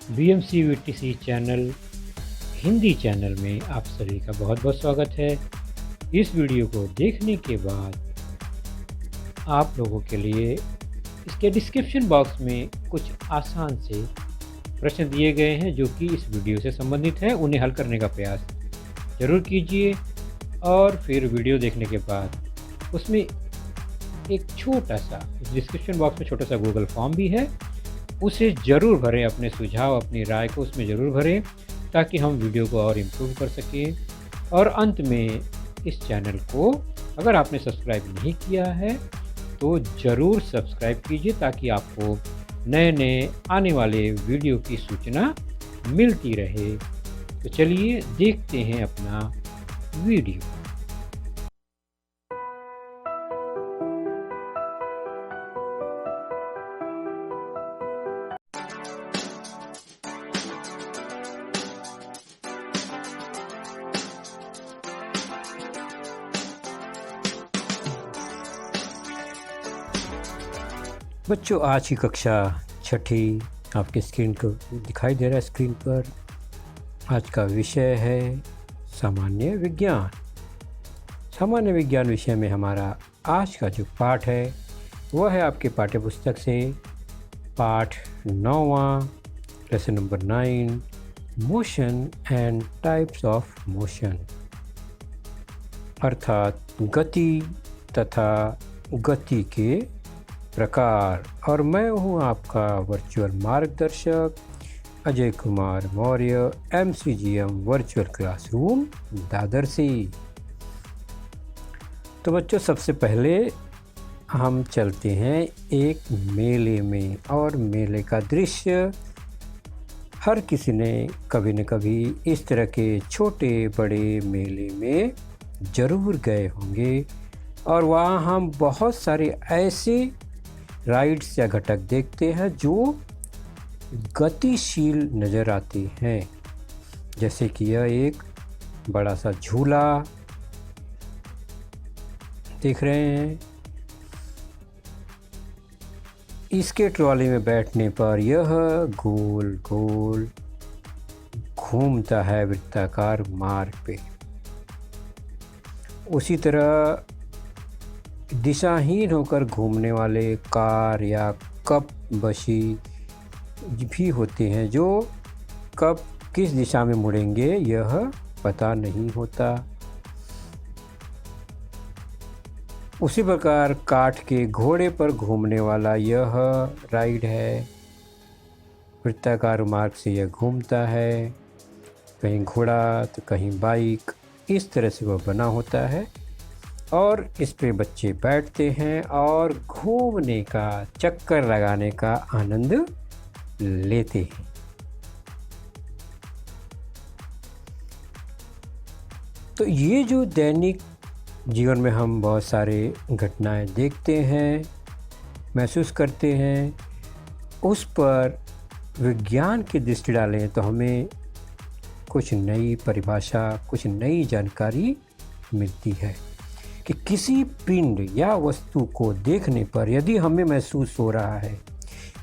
BMCVTC channel Hindi channel में आप सभी का बहुत बहुत स्वागत है। इस वीडियो को देखने के बाद आप लोगों के लिए इसके डिस्क्रिप्शन बॉक्स में कुछ आसान से प्रश्न दिए गए हैं जो कि इस वीडियो से संबंधित हैं। उन्हें हल करने का प्रयास ज़रूर कीजिए और फिर वीडियो देखने के बाद उसमें एक छोटा सा डिस्क्रिप्शन बॉक्स में छोटा सा गूगल फॉर्म भी है, उसे ज़रूर भरें। अपने सुझाव अपनी राय को उसमें ज़रूर भरें ताकि हम वीडियो को और इम्प्रूव कर सकें। और अंत में इस चैनल को अगर आपने सब्सक्राइब नहीं किया है तो ज़रूर सब्सक्राइब कीजिए ताकि आपको नए नए आने वाले वीडियो की सूचना मिलती रहे। तो चलिए देखते हैं अपना वीडियो। बच्चों, आज की कक्षा छठी आपके स्क्रीन को दिखाई दे रहा है। स्क्रीन पर आज का विषय है सामान्य विज्ञान। सामान्य विज्ञान विषय में हमारा आज का जो पाठ है वह है आपके पाठ्य पुस्तक से पाठ 9वां, lesson number 9, motion and types of motion, अर्थात गति तथा गति के प्रकार। और मैं हूँ आपका वर्चुअल मार्गदर्शक Ajay Kumar Maurya, MCGM virtual classroom Dadar से। तो बच्चों, सबसे पहले हम चलते हैं एक मेले में, और मेले का दृश्य हर किसी ने कभी न कभी इस तरह के छोटे बड़े मेले में ज़रूर गए होंगे। और वहाँ हम बहुत सारे ऐसे राइड्स या घटक देखते हैं जो गतिशील नज़र आते हैं, जैसे कि यह एक बड़ा सा झूला देख रहे हैं। इसके ट्रॉली में बैठने पर यह गोल गोल घूमता है वृत्ताकार मार्ग पे। उसी तरह दिशाहीन होकर घूमने वाले कार या कप बशी भी होते हैं जो कब किस दिशा में मुड़ेंगे यह पता नहीं होता। उसी प्रकार काठ के घोड़े पर घूमने वाला यह राइड है। वृत्ताकार मार्ग से यह घूमता है, कहीं घोड़ा तो कहीं बाइक, इस तरह से वह बना होता है। और इस पे बच्चे बैठते हैं और घूमने का, चक्कर लगाने का आनंद लेते हैं। तो ये जो दैनिक जीवन में हम बहुत सारे घटनाएं देखते हैं, महसूस करते हैं, उस पर विज्ञान की दृष्टि डालें तो हमें कुछ नई परिभाषा, कुछ नई जानकारी मिलती है कि किसी पिंड या वस्तु को देखने पर यदि हमें महसूस हो रहा है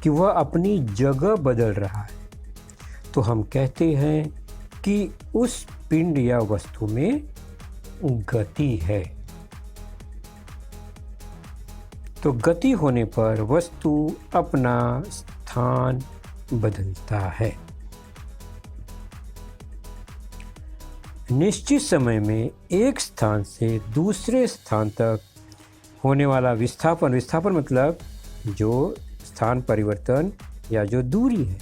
कि वह अपनी जगह बदल रहा है तो हम कहते हैं कि उस पिंड या वस्तु में गति है। तो गति होने पर वस्तु अपना स्थान बदलता है। निश्चित समय में एक स्थान से दूसरे स्थान तक होने वाला विस्थापन, विस्थापन मतलब जो स्थान परिवर्तन या जो दूरी है,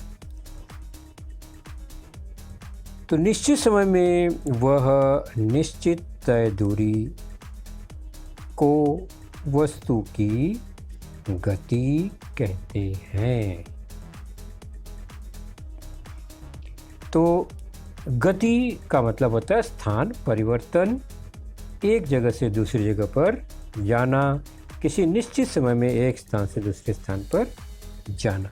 तो निश्चित समय में वह निश्चित तय दूरी को वस्तु की गति कहते हैं। तो गति का मतलब होता है स्थान परिवर्तन, एक जगह से दूसरी जगह पर जाना, किसी निश्चित समय में एक स्थान से दूसरे स्थान पर जाना।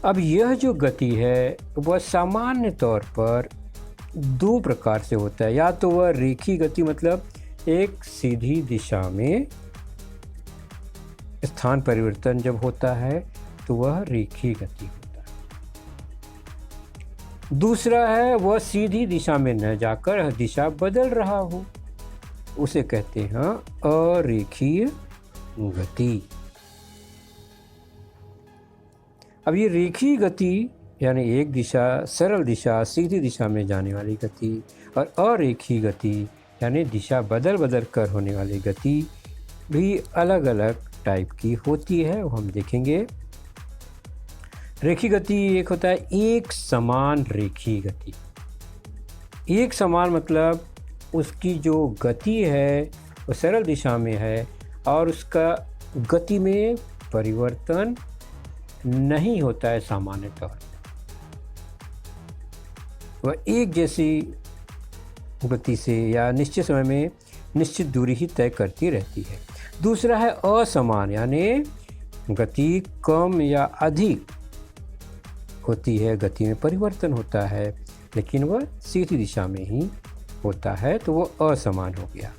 अब यह जो गति है वह सामान्य तौर पर दो प्रकार से होता है। या तो वह रेखीय गति मतलब एक सीधी दिशा में स्थान परिवर्तन जब होता है तो वह रेखीय गति होता है। दूसरा है वह सीधी दिशा में न जाकर दिशा बदल रहा हो, उसे कहते हैं अरेखीय गति। अब ये रेखीय गति यानी एक दिशा, सरल दिशा, सीधी दिशा में जाने वाली गति, और अरेखीय गति यानी दिशा बदल बदल कर होने वाली गति भी अलग अलग टाइप की होती है, वो हम देखेंगे। रेखीय गति एक होता है एक समान रेखीय गति। एक समान मतलब उसकी जो गति है वो सरल दिशा में है और उसका गति में परिवर्तन नहीं होता है सामान्य तौर पर, वह एक जैसी गति से या निश्चित समय में निश्चित दूरी ही तय करती रहती है। दूसरा है असमान, यानी गति कम या अधिक होती है, गति में परिवर्तन होता है लेकिन वह सीधी दिशा में ही होता है, तो वो असमान हो गया।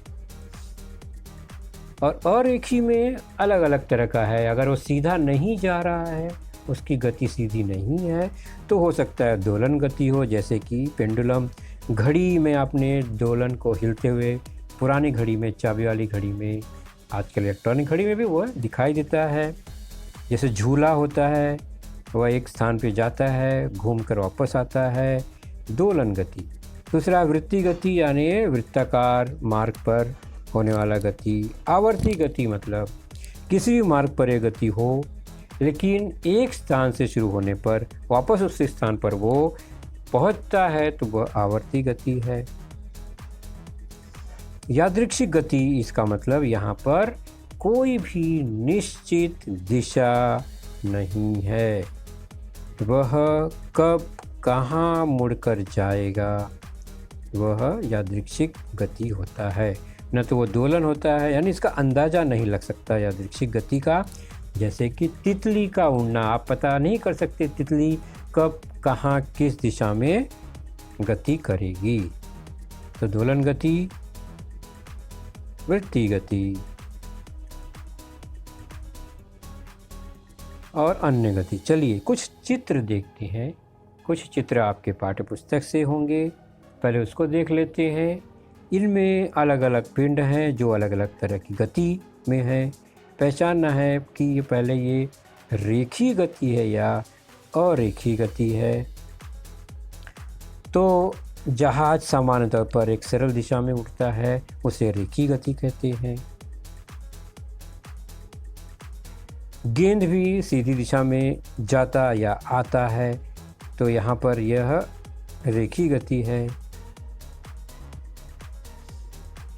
और अरेखीय में अलग अलग तरह का है। अगर वो सीधा नहीं जा रहा है, उसकी गति सीधी नहीं है, तो हो सकता है दोलन गति हो, जैसे कि पेंडुलम। घड़ी में आपने दोलन को हिलते हुए, पुरानी घड़ी में, चाबी वाली घड़ी में, आजकल इलेक्ट्रॉनिक घड़ी में भी वह दिखाई देता है। जैसे झूला होता है, वह एक स्थान पे जाता है, घूमकर वापस आता है, दोलन गति। दूसरा वृत्तीय गति यानी वृत्ताकार मार्ग पर होने वाला गति। आवर्ती गति मतलब किसी भी मार्ग पर यह गति हो, लेकिन एक स्थान से शुरू होने पर वापस उस स्थान पर वो पहुंचता है, तो वह आवर्ती गति है। यादृच्छिक गति, इसका मतलब यहाँ पर कोई भी निश्चित दिशा नहीं है, वह कब कहाँ मुड़कर जाएगा, वह यादृच्छिक गति होता है। न तो वो दोलन होता है, यानी इसका अंदाज़ा नहीं लग सकता यादृच्छिक गति का। जैसे कि तितली का उड़ना, आप पता नहीं कर सकते तितली कब कहाँ किस दिशा में गति करेगी। तो दोलन गति, वृत्तीय गति और अन्य गति। चलिए कुछ चित्र देखते हैं। कुछ चित्र आपके पाठ्य पुस्तक से होंगे, पहले उसको देख लेते हैं। इनमें अलग अलग पिंड हैं जो अलग अलग तरह की गति में हैं। पहचानना है कि ये पहले ये रेखीय गति है या अरेखीय गति है। तो जहाज सामान्य तौर पर एक सरल दिशा में उड़ता है, उसे रेखीय गति कहते हैं। गेंद भी सीधी दिशा में जाता या आता है, तो यहाँ पर यह रेखीय गति है।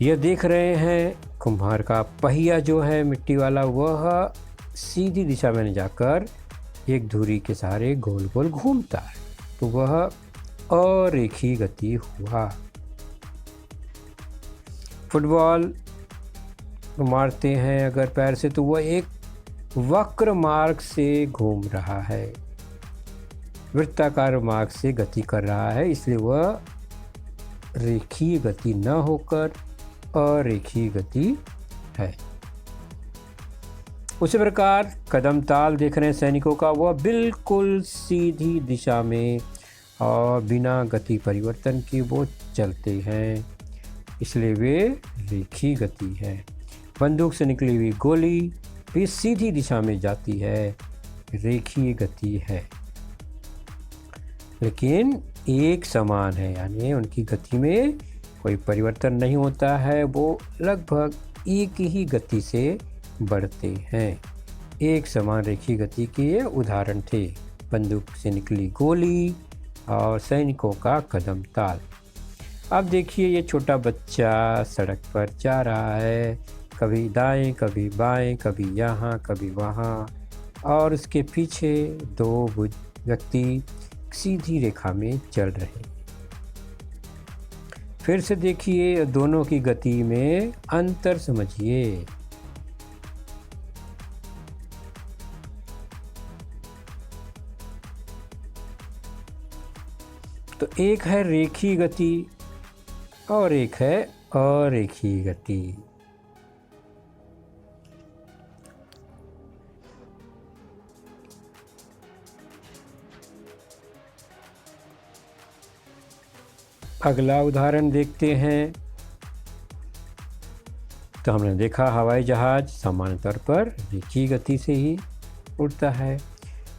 यह देख रहे हैं कुम्हार का पहिया जो है मिट्टी वाला, वह सीधी दिशा में जाकर एक धुरी के सहारे गोल गोल घूमता है, तो वह अरेखीय गति हुआ। फुटबॉल मारते हैं अगर पैर से, तो वह एक वक्र मार्ग से घूम रहा है, वृत्ताकार मार्ग से गति कर रहा है, इसलिए वह रेखीय गति न होकर अरेखीय गति है। उसी प्रकार कदम ताल देख रहे हैं सैनिकों का, वह बिल्कुल सीधी दिशा में और बिना गति परिवर्तन के वो चलते हैं, इसलिए वे रेखीय गति है। बंदूक से निकली हुई गोली भी सीधी दिशा में जाती है, रेखीय गति है, लेकिन एक समान है, यानी उनकी गति में कोई परिवर्तन नहीं होता है, वो लगभग एक ही गति से बढ़ते हैं। एक समान रेखीय गति के ये उदाहरण थे, बंदूक से निकली गोली और सैनिकों का कदम ताल। अब देखिए ये छोटा बच्चा सड़क पर जा रहा है, कभी दाएं कभी बाएं, कभी यहाँ कभी वहाँ, और उसके पीछे दो व्यक्ति सीधी रेखा में चल रहे हैं। फिर से देखिए दोनों की गति में अंतर समझिए। तो एक है रेखीय गति और एक है अरेखीय गति। अगला उदाहरण देखते हैं। तो हमने देखा हवाई जहाज़ सामान्य तौर पर रेखीय गति से ही उड़ता है।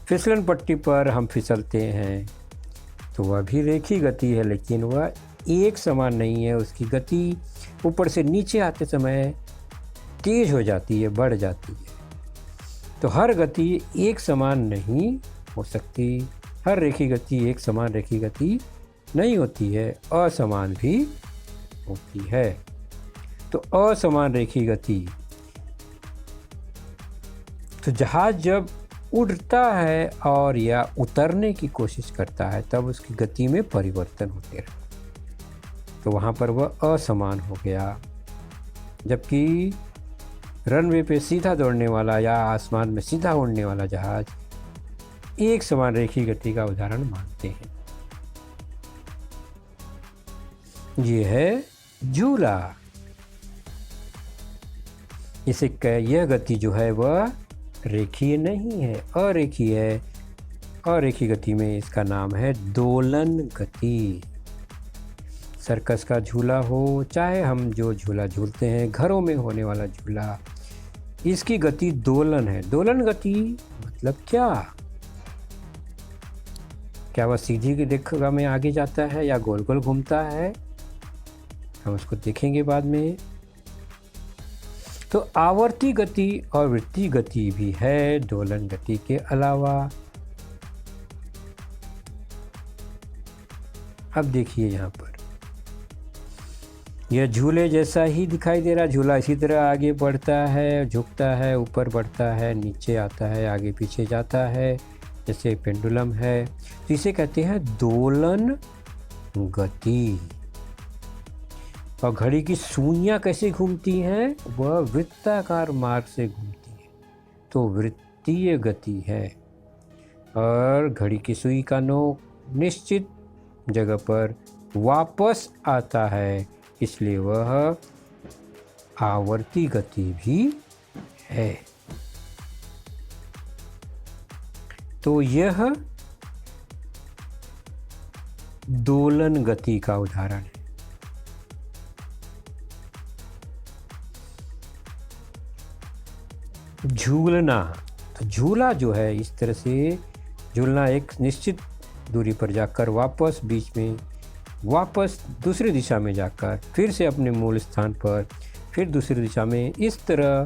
फिसलन पट्टी पर हम फिसलते हैं तो वह भी रेखीय गति है, लेकिन वह एक समान नहीं है। उसकी गति ऊपर से नीचे आते समय तेज हो जाती है, बढ़ जाती है। तो हर गति एक समान नहीं हो सकती, हर रेखीय गति एक समान रेखीय गति नहीं होती है, असमान भी होती है। तो असमान रेखीय गति, तो जहाज जब उड़ता है और या उतरने की कोशिश करता है तब उसकी गति में परिवर्तन होते हैं, तो वहाँ पर वह असमान हो गया। जबकि रनवे पे सीधा दौड़ने वाला या आसमान में सीधा उड़ने वाला जहाज एक समान रेखीय गति का उदाहरण मानते हैं। ये है झूला। इसे यह गति जो है वह रेखीय नहीं है, अरेखीय है। अरेखीय गति में इसका नाम है दोलन गति। सर्कस का झूला हो, चाहे हम जो झूला झूलते हैं घरों में होने वाला झूला, इसकी गति दोलन है। दोलन गति मतलब क्या वह सीधी की दिशा में आगे जाता है या गोल गोल घूमता है, हम उसको देखेंगे बाद में। तो आवर्ती गति और वृत्तीय गति भी है दोलन गति के अलावा। अब देखिए यहाँ पर यह झूले जैसा ही दिखाई दे रहा। झूला इसी तरह आगे बढ़ता है, झुकता है, ऊपर बढ़ता है, नीचे आता है, आगे पीछे जाता है, जैसे पेंडुलम है। तो इसे कहते हैं दोलन गति। और घड़ी की सुइयां कैसे घूमती हैं, वह वृत्ताकार मार्ग से घूमती है, तो वृत्तीय गति है। और घड़ी की सुई का नोक निश्चित जगह पर वापस आता है, इसलिए वह आवर्ती गति भी है। तो यह दोलन गति का उदाहरण है। झूलना, तो झूला जो है इस तरह से झूलना, एक निश्चित दूरी पर जाकर वापस बीच में वापस दूसरी दिशा में जाकर फिर से अपने मूल स्थान पर फिर दूसरी दिशा में, इस तरह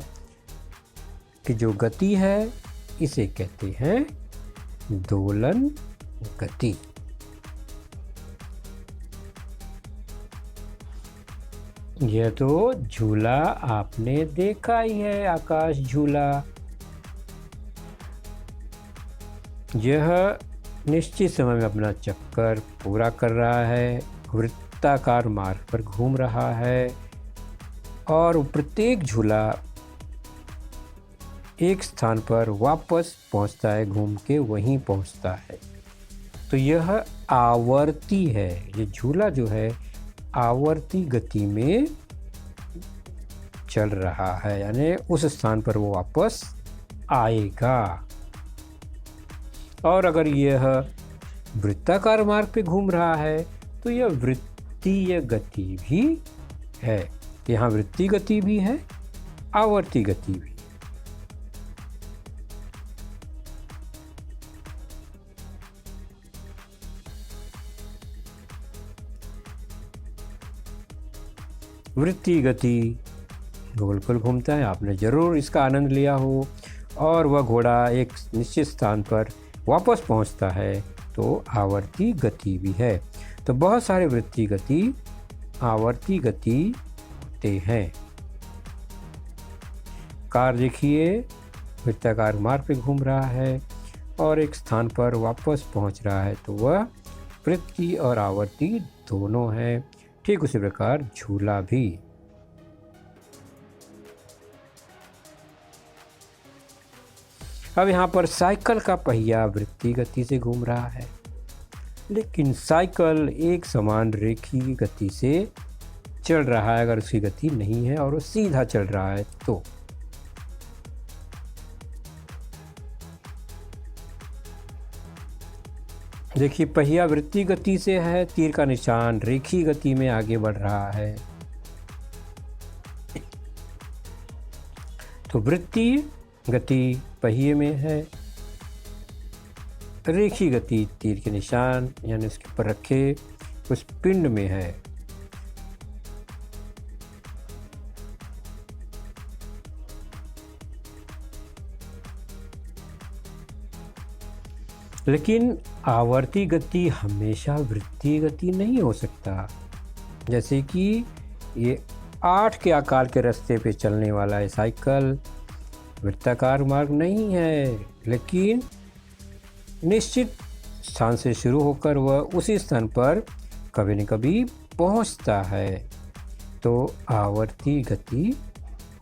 की जो गति है इसे कहते हैं दोलन गति। यह तो झूला आपने देखा ही है, आकाश झूला। यह निश्चित समय में अपना चक्कर पूरा कर रहा है, वृत्ताकार मार्ग पर घूम रहा है और प्रत्येक झूला एक स्थान पर वापस पहुंचता है, घूम के वहीं पहुंचता है। तो यह आवर्ती है। ये झूला जो है आवर्ती गति में चल रहा है, यानी उस स्थान पर वो वापस आएगा। और अगर यह वृत्ताकार मार्ग पे घूम रहा है तो यह वृत्तीय गति भी है। यहाँ वृत्तीय गति भी है, आवर्ती गति भी। वृत्तीय गति गोल गोल घूमता है, आपने ज़रूर इसका आनंद लिया हो। और वह घोड़ा एक निश्चित स्थान पर वापस पहुंचता है, तो आवर्ती गति भी है। तो बहुत सारे वृत्तीय गति आवर्ती गति होते हैं। कार देखिए वृत्ताकार मार्ग पे घूम रहा है और एक स्थान पर वापस पहुंच रहा है, तो वह वृत्तीय और आवर्ती दोनों है। ठीक उसी प्रकार झूला भी। अब यहाँ पर साइकिल का पहिया वृत्तीय गति से घूम रहा है, लेकिन साइकिल एक समान रेखीय गति से चल रहा है। अगर उसकी गति नहीं है और वो सीधा चल रहा है तो देखिए पहिया वृत्तीय गति से है, तीर का निशान रेखीय गति में आगे बढ़ रहा है। तो वृत्तीय गति पहिए में है, रेखीय गति तीर के निशान यानी उसके ऊपर रखे उस पिंड में है। लेकिन आवर्ती गति हमेशा वृत्तीय गति नहीं हो सकता। जैसे कि ये 8 के आकार के रास्ते पे चलने वाला है साइकिल, वृत्ताकार मार्ग नहीं है, लेकिन निश्चित स्थान से शुरू होकर वह उसी स्थान पर कभी न कभी पहुंचता है। तो आवर्ती गति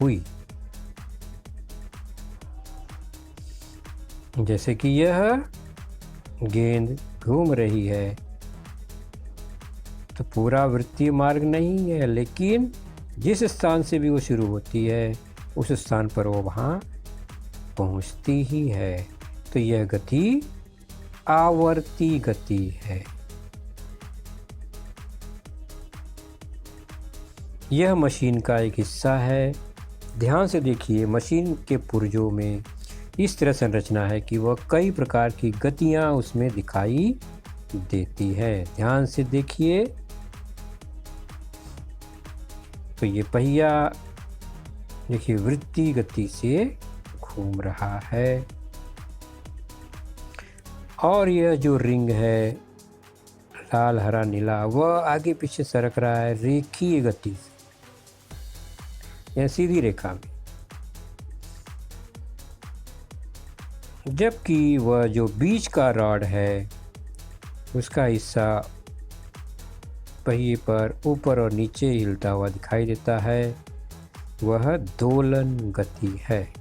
हुई। जैसे कि यह गेंद घूम रही है, तो पूरा वृत्तीय मार्ग नहीं है, लेकिन जिस स्थान से भी वो शुरू होती है उस स्थान पर वो वहाँ पहुँचती ही है। तो यह गति आवर्ती गति है। यह मशीन का एक हिस्सा है। ध्यान से देखिए, मशीन के पुर्जों में इस तरह संरचना है कि वह कई प्रकार की गतियाँ उसमें दिखाई देती है। ध्यान से देखिए, तो ये पहिया देखिए वृत्तीय गति से घूम रहा है, और यह जो रिंग है लाल हरा नीला वह आगे पीछे सरक रहा है रेखीय गति से, यह सीधी रेखा में। जबकि वह जो बीच का रॉड है उसका हिस्सा पहिए पर ऊपर और नीचे हिलता हुआ दिखाई देता है, वह दोलन गति है।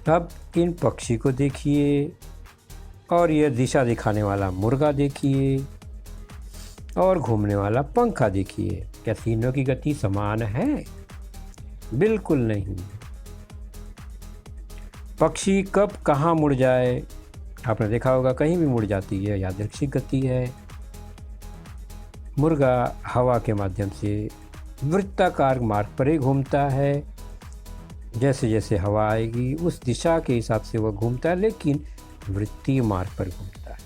अब इन पक्षी को देखिए, और यह दिशा दिखाने वाला मुर्गा देखिए, और घूमने वाला पंखा देखिए। क्या तीनों की गति समान है? बिल्कुल नहीं। पक्षी कब कहाँ मुड़ जाए आपने देखा होगा, कहीं भी मुड़ जाती है, यादृच्छिक गति है। मुर्गा हवा के माध्यम से वृत्ताकार मार्ग पर ही घूमता है। जैसे जैसे हवा आएगी उस दिशा के हिसाब से वह घूमता है, लेकिन वृत्तीय मार्ग पर घूमता है।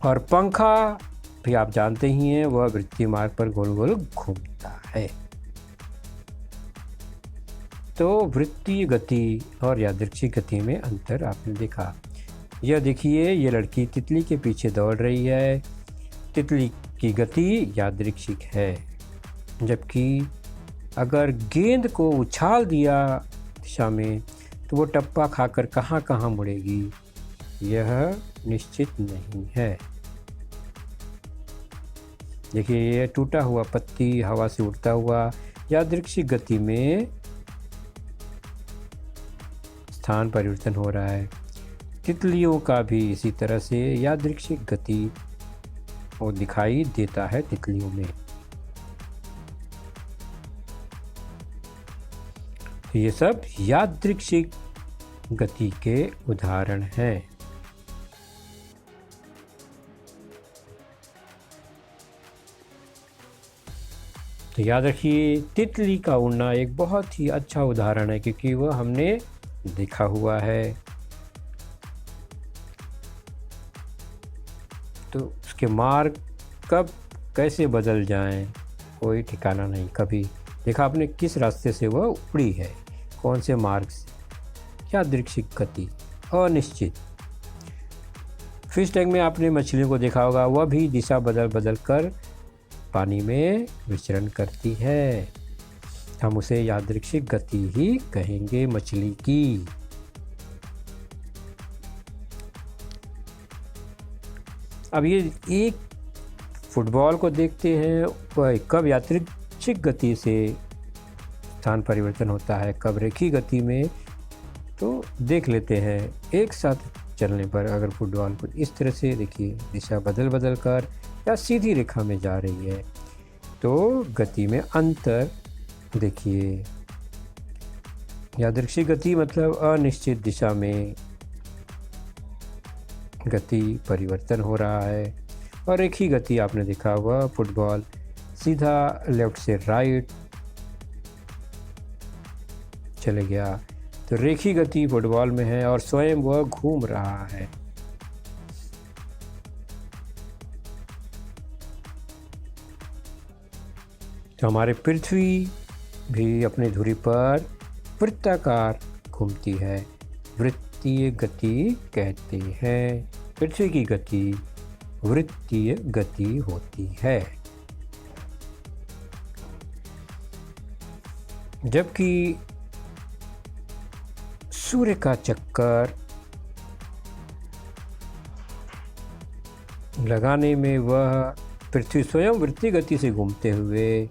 और पंखा भी आप जानते ही हैं, वह वृत्तीय मार्ग पर गोल गोल घूमता है। तो वृत्तीय गति और यादृच्छिक गति में अंतर आपने देखा। यह देखिए, ये लड़की तितली के पीछे दौड़ रही है। तितली की गति यादृच्छिक है, जबकि अगर गेंद को उछाल दिया दिशा में तो वो टप्पा खाकर कहाँ कहाँ मुड़ेगी, यह निश्चित नहीं है। देखिए, ये टूटा हुआ पत्ती हवा से उड़ता हुआ यादृच्छिक गति में स्थान परिवर्तन हो रहा है। तितलियों का भी इसी तरह से यादृच्छिक गति वो दिखाई देता है तितलियों में। ये सब यादृच्छिक गति के उदाहरण हैं। तो याद रखिए, तितली का उड़ना एक बहुत ही अच्छा उदाहरण है, क्योंकि वह हमने देखा हुआ है। तो उसके मार्ग कब कैसे बदल जाएं, कोई ठिकाना नहीं। कभी देखा आपने किस रास्ते से वह उड़ी है, कौन से मार्ग से। यादृच्छिक गति, अनिश्चित। फिश टैंक में आपने मछलियों को देखा होगा, वह भी दिशा बदल बदल कर पानी में विचरण करती है। हम उसे यादृच्छिक गति ही कहेंगे मछली की। अब ये एक फुटबॉल को देखते हैं, वह कब यादृच्छिक गति से स्थान परिवर्तन होता है, कब रेखीय गति में। तो देख लेते हैं एक साथ चलने पर। अगर फुटबॉल को इस तरह से देखिए, दिशा बदल बदल कर या सीधी रेखा में जा रही है, तो गति में अंतर देखिए, यादृच्छिक गति मतलब अनिश्चित दिशा में गति परिवर्तन हो रहा है, और एक ही गति आपने देखा होगा फुटबॉल सीधा लेफ्ट से राइट चले गया, तो रेखीय गति फुटबॉल में है और स्वयं वह घूम रहा है। तो हमारे पृथ्वी भी अपनी धुरी पर वृत्ताकार घूमती है, वृत्तीय गति कहते हैं। पृथ्वी की गति वृत्तीय गति होती है, जबकि सूर्य का चक्कर लगाने में वह पृथ्वी स्वयं वृत्तीय गति से घूमते हुए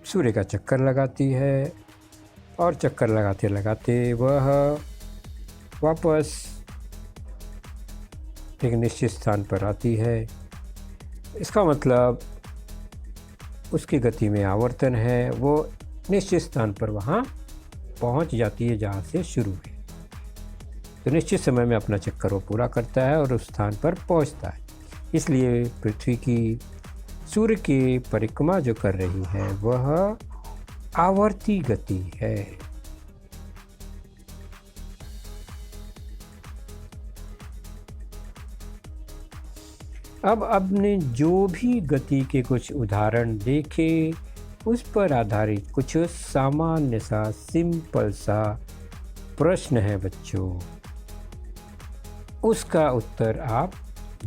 सूर्य का चक्कर लगाती है, और चक्कर लगाते लगाते वह वापस एक निश्चित स्थान पर आती है। इसका मतलब उसकी गति में आवर्तन है, वो निश्चित स्थान पर वहाँ पहुँच जाती है जहाँ से शुरू है। तो निश्चित समय में अपना चक्कर वो पूरा करता है और उस स्थान पर पहुँचता है। इसलिए पृथ्वी की सूर्य की परिक्रमा जो कर रही है वह आवर्ती गति है। अब आपने जो भी गति के कुछ उदाहरण देखे उस पर आधारित कुछ सामान्य सा सिंपल सा प्रश्न है बच्चों, उसका उत्तर आप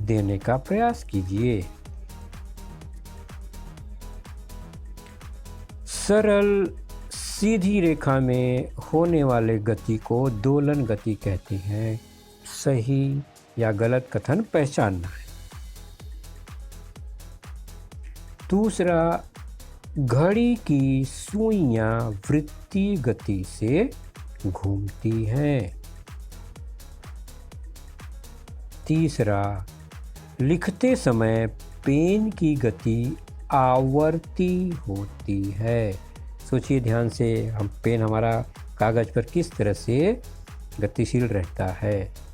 देने का प्रयास कीजिए। सरल सीधी रेखा में होने वाले गति को दोलन गति कहते हैं। सही या गलत कथन पहचानना है। दूसरा, घड़ी की सुइयां वृत्तीय गति से घूमती हैं। तीसरा, लिखते समय पेन की गति आवर्ती होती है। सोचिए ध्यान से, हम पेन हमारा कागज पर किस तरह से गतिशील रहता है।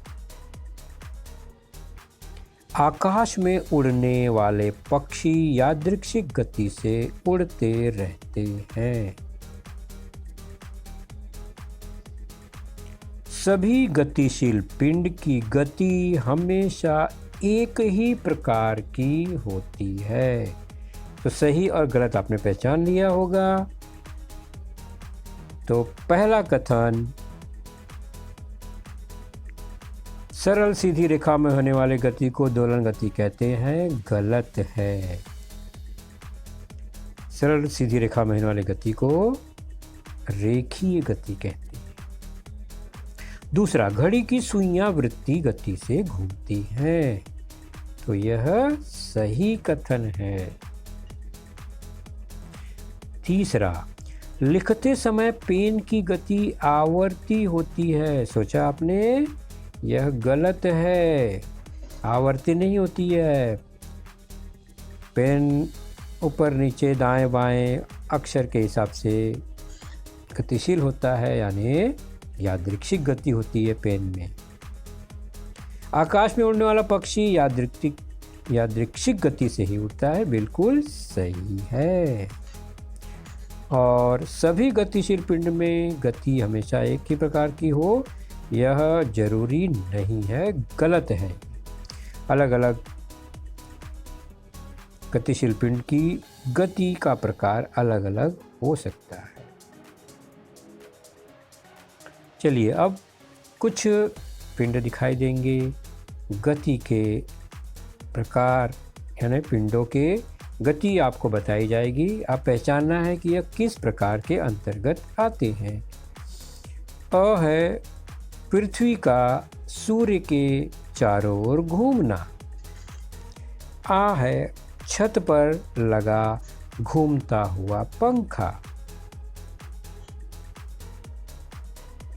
आकाश में उड़ने वाले पक्षी यादृच्छिक गति से उड़ते रहते हैं। सभी गतिशील पिंड की गति हमेशा एक ही प्रकार की होती है। तो सही और गलत आपने पहचान लिया होगा। तो पहला कथन, सरल सीधी रेखा में होने वाले गति को दोलन गति कहते हैं, गलत है। सरल सीधी रेखा में होने वाली गति को रेखीय गति कहते हैं। दूसरा, घड़ी की सुइयां वृत्तीय गति से घूमती हैं, तो यह सही कथन है। तीसरा, लिखते समय पेन की गति आवर्ती होती है, सोचा आपने, यह गलत है। आवर्ती नहीं होती है। पेन ऊपर नीचे दाएं बाएं अक्षर के हिसाब से गतिशील होता है, यानी यादृच्छिक गति होती है पेन में। आकाश में उड़ने वाला पक्षी यादृच्छिक गति से ही उड़ता है, बिल्कुल सही है। और सभी गतिशील पिंड में गति हमेशा एक ही प्रकार की हो, यह जरूरी नहीं है, गलत है। अलग अलग गतिशील पिंड की गति का प्रकार अलग अलग हो सकता है। चलिए अब कुछ पिंड दिखाई देंगे। गति के प्रकार यानी पिंडों के गति आपको बताई जाएगी। आप पहचानना है कि यह किस प्रकार के अंतर्गत आते हैं। अ है पृथ्वी का सूर्य के चारों ओर घूमना। आ है छत पर लगा घूमता हुआ पंखा।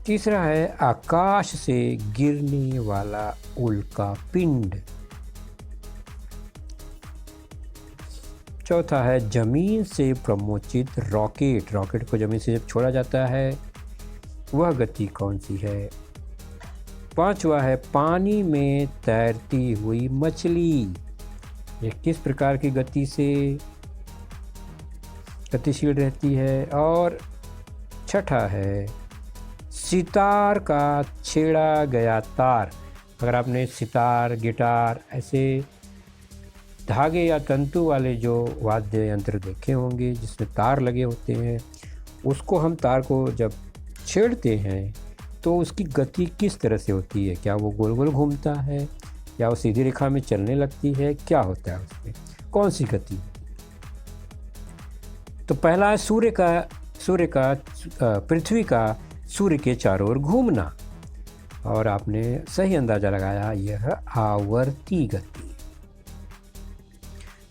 तीसरा है आकाश से गिरने वाला उल्का पिंड। चौथा है जमीन से प्रमोचित रॉकेट। रॉकेट को जमीन से जब छोड़ा जाता है वह गति कौन सी है? पांचवा है पानी में तैरती हुई मछली। ये किस प्रकार की गति से गतिशील रहती है? और छठा है सितार का छेड़ा गया तार। अगर आपने सितार, गिटार ऐसे धागे या तंतु वाले जो वाद्य यंत्र देखे होंगे जिसमें तार लगे होते हैं, उसको हम तार को जब छेड़ते हैं तो उसकी गति किस तरह से होती है? क्या वो गोल गोल घूमता है या वो सीधी रेखा में चलने लगती है? क्या होता है उसमें, कौन सी गति? तो पहला है पृथ्वी का सूर्य के चारों ओर घूमना, और आपने सही अंदाजा लगाया, यह आवर्ती गति।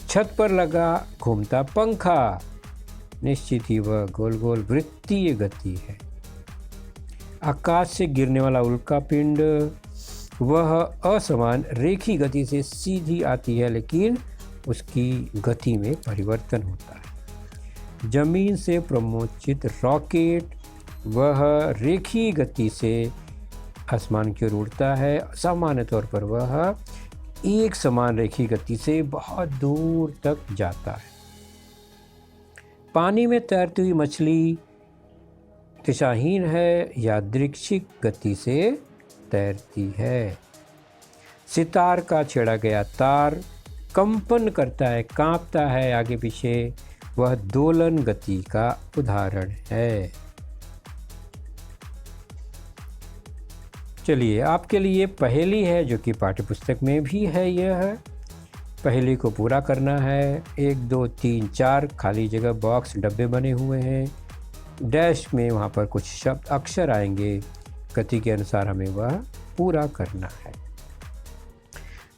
छत पर लगा घूमता पंखा, निश्चित ही वह गोल गोल वृत्तीय गति है। आकाश से गिरने वाला उल्का पिंड, वह असमान रेखी गति से सीधी आती है लेकिन उसकी गति में परिवर्तन होता है। जमीन से प्रमोचित रॉकेट, वह रेखीय गति से आसमान की ओर उड़ता है। सामान्य तौर पर वह एक समान रेखीय गति से बहुत दूर तक जाता है। पानी में तैरती हुई मछली दिशाहीन है, यादृच्छिक गति से तैरती है। सितार का छेड़ा गया तार कंपन करता है, कांपता है आगे पीछे, वह दोलन गति का उदाहरण है। चलिए आपके लिए पहेली है जो कि पाठ्यपुस्तक में भी है। यह पहेली को पूरा करना है। 1 2 3 4 खाली जगह बॉक्स डब्बे बने हुए हैं, डैश में वहाँ पर कुछ शब्द अक्षर आएंगे, गति के अनुसार हमें वह पूरा करना है।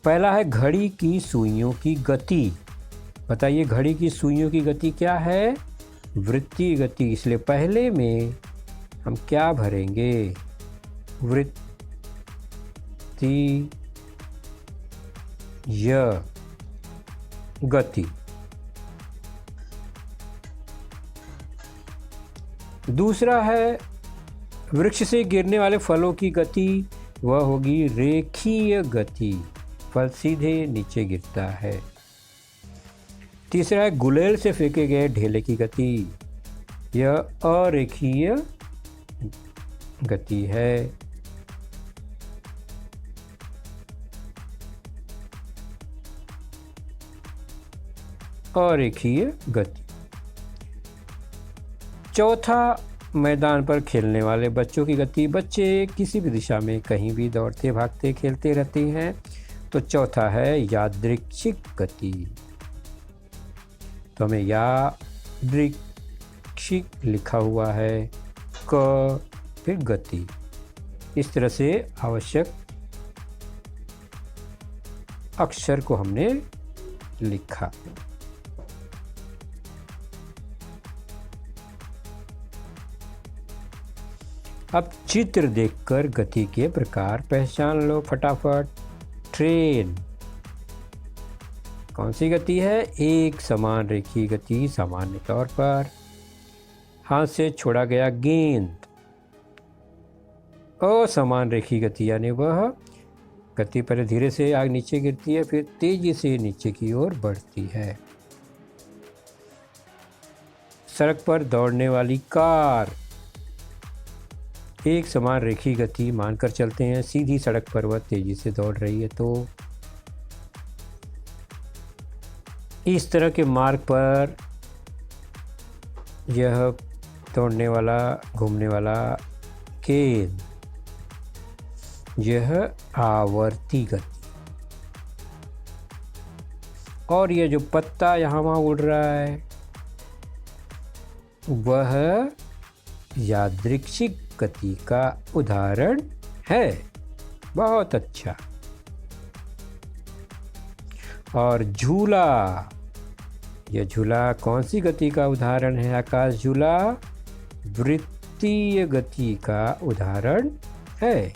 पहला है घड़ी की सुइयों की गति। बताइए घड़ी की सुइयों की गति क्या है? वृत्तीय गति, इसलिए पहले में हम क्या भरेंगे? वृत्तीय गति। दूसरा है वृक्ष से गिरने वाले फलों की गति, वह होगी रेखीय गति, फल सीधे नीचे गिरता है। तीसरा है गुलेल से फेंके गए ढेले की गति, यह अरेखीय गति है। अरेखीय गति। चौथा मैदान पर खेलने वाले बच्चों की गति। बच्चे किसी भी दिशा में कहीं भी दौड़ते भागते खेलते रहते हैं, तो चौथा है यादृच्छिक गति। तो हमें यादृच्छिक लिखा हुआ है, क फिर गति, इस तरह से आवश्यक अक्षर को हमने लिखा। अब चित्र देखकर गति के प्रकार पहचान लो फटाफट। ट्रेन कौन सी गति है? एक समान रेखीय गति सामान्य तौर पर। हाथ से छोड़ा गया गेंद, असमान रेखीय गति, यानी वह गति पर धीरे से आग नीचे गिरती है फिर तेजी से नीचे की ओर बढ़ती है। सड़क पर दौड़ने वाली कार, एक समान रेखीय गति मानकर चलते हैं, सीधी सड़क पर वह तेजी से दौड़ रही है, तो इस तरह के मार्ग पर यह दौड़ने वाला घूमने वाला गेंद, यह आवर्ती गति। और यह जो पत्ता यहाँ वहाँ उड़ रहा है वह यादृच्छिक गति का उदाहरण है। बहुत अच्छा। और झूला, यह झूला कौन सी गति का उदाहरण है? आकाश झूला वृत्तीय गति का उदाहरण है।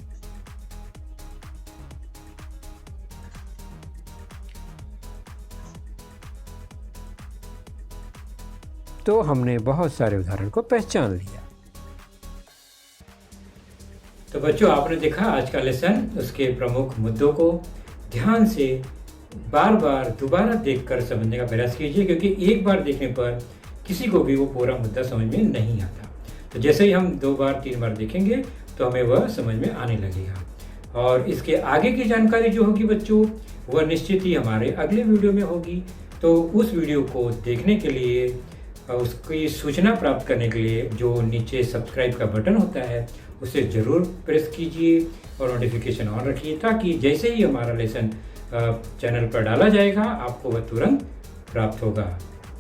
तो हमने बहुत सारे उदाहरण को पहचान लिया। तो बच्चों, आपने देखा आज का लेसन, उसके प्रमुख मुद्दों को ध्यान से बार बार दोबारा देखकर समझने का प्रयास कीजिए, क्योंकि एक बार देखने पर किसी को भी वो पूरा मुद्दा समझ में नहीं आता। तो जैसे ही हम 2 बार 3 बार देखेंगे तो हमें वह समझ में आने लगेगा। और इसके आगे की जानकारी जो होगी बच्चों, वह निश्चित ही हमारे अगले वीडियो में होगी। तो उस वीडियो को देखने के लिए, उसकी सूचना प्राप्त करने के लिए जो नीचे सब्सक्राइब का बटन होता है उसे ज़रूर प्रेस कीजिए और नोटिफिकेशन ऑन रखिए, ताकि जैसे ही हमारा लेसन चैनल पर डाला जाएगा आपको वह तुरंत प्राप्त होगा।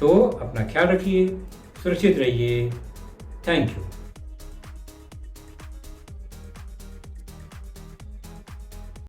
तो अपना ख्याल रखिए, सुरक्षित रहिए। Thank you.